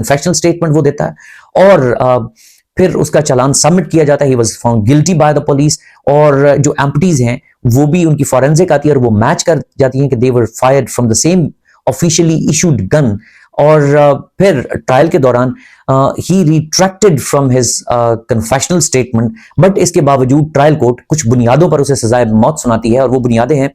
Confessional statement वो देता है और फिर उसका चालान सबमिट किया जाता है. He was found guilty by the police. और जो एम्प्टीज हैं वो भी उनकी फॉरेंसिक आती है और वो मैच कर जाती हैं कि they were fired from the same officially issued gun. और फिर ट्रायल के दौरान ही retracted from his confessional statement. But इसके बावजूद ट्रायल कोर्ट कुछ बुनियादों पर उसे सजाए मौत सुनाती है और वो बुनियादें हैं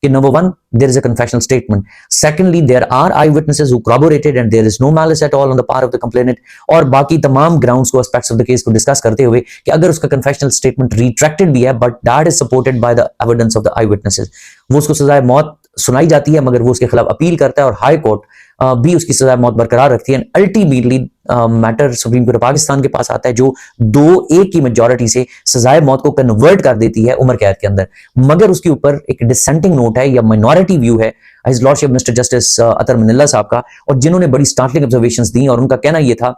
कि number one, there is a confessional statement. Secondly, there are eyewitnesses who corroborated and there is no malice at all on the part of the complainant. और बाकी तमाम grounds को aspects of the case को discuss करते हुए कि अगर उसका confessional statement retracted भी है but that is supported by the evidence of the eyewitnesses, वो उसको सजाए मौत सुनाई जाती है मगर वो उसके खिलाफ अपील करता है और हाई कोर्ट भी उसकी सजा मौत बरकरार रखती है. Ultimately matter supreme court Pakistan के पास आता है जो 2-1 की मेजॉरिटी से सजाए मौत को कन्वर्ट कर देती है उम्र कैद के अंदर. मगर उसके ऊपर एक डिसेंटिंग नोट है या माइनॉरिटी व्यू है हिज लॉर्डशिप मिस्टर जस्टिस अतर मनिल्ला साहब का, और जिन्होंने बड़ी स्टार्टलिंग ऑब्जर्वेशंस दी. और उनका कहना यह था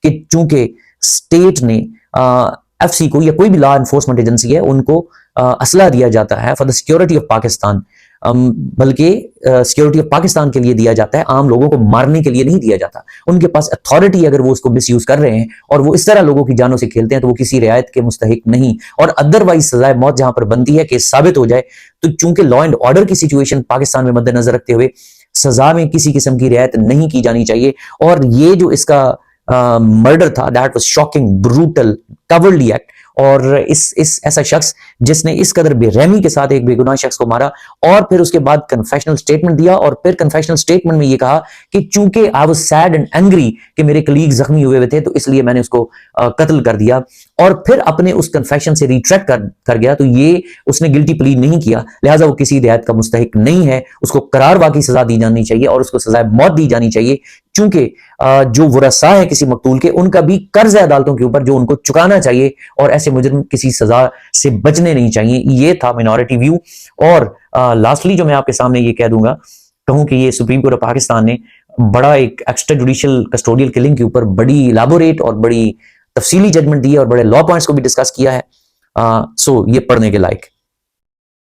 कि चूंकि स्टेट ने एफसी को या कोई भी लॉ एनफोर्समेंट एजेंसी है उनको असला दिया जाता है for the security of Pakistan, बल्कि सिक्योरिटी ऑफ पाकिस्तान के लिए दिया जाता है, आम लोगों को मारने के लिए नहीं दिया जाता. उनके पास अथॉरिटी अगर वो उसको मिसयूज कर रहे हैं और वो इस तरह लोगों की जानों से खेलते हैं तो वो किसी रियायत के मुस्तहिक नहीं. और अदरवाइज सजाए मौत जहां पर बनती है कि साबित हो जाए तो चूंकि लॉ एंड ऑर्डर की सिचुएशन पाकिस्तान में मद्देनजर रखते हुए सजा में किसी किस्म की रियायत नहीं की जानी चाहिए. और ये जो इसका मर्डर था that was shocking, brutal, cowardly act. और इस ऐसा शख्स जिसने इस कदर बेरहमी के साथ एक बेगुनाह शख्स को मारा और फिर उसके बाद कन्फेशनल स्टेटमेंट दिया और फिर कन्फेशनल स्टेटमेंट में ये कहा कि चूंकि I was sad and angry कि मेरे कलीग जख्मी हुए थे तो इसलिए मैंने उसको कत्ल कर दिया, और फिर अपने उस कन्फेशन से रिट्रैक्ट कर गया, तो ये उसने गिल्टी प्ली नहीं किया, लिहाजा वो किसी रियायत का मुस्तहिक नहीं है. उसको करार वाकई सजा दी जानी चाहिए और उसको सजाए मौत दी जानी चाहिए. चूंकि जो वरसा है किसी मकतूल के उनका भी कर्ज है अदालतों के ऊपर जो उनको चुकाना चाहिए और ऐसे मुजरिम किसी सजा से बचने नहीं चाहिए. ये था मिनॉरिटी व्यू. और लास्टली जो मैं आपके सामने ये कह दूंगा, कहूं कि ये सुप्रीम कोर्ट ऑफ पाकिस्तान ने बड़ा एक एक्स्ट्रा जुडिशियल कस्टोडियल किलिंग के ऊपर बड़ी इलाबोरेट और बड़ी तफसीली जजमेंट दी है और बड़े लॉ पॉइंट्स को भी डिस्कस किया है. सो ये पढ़ने के लायक.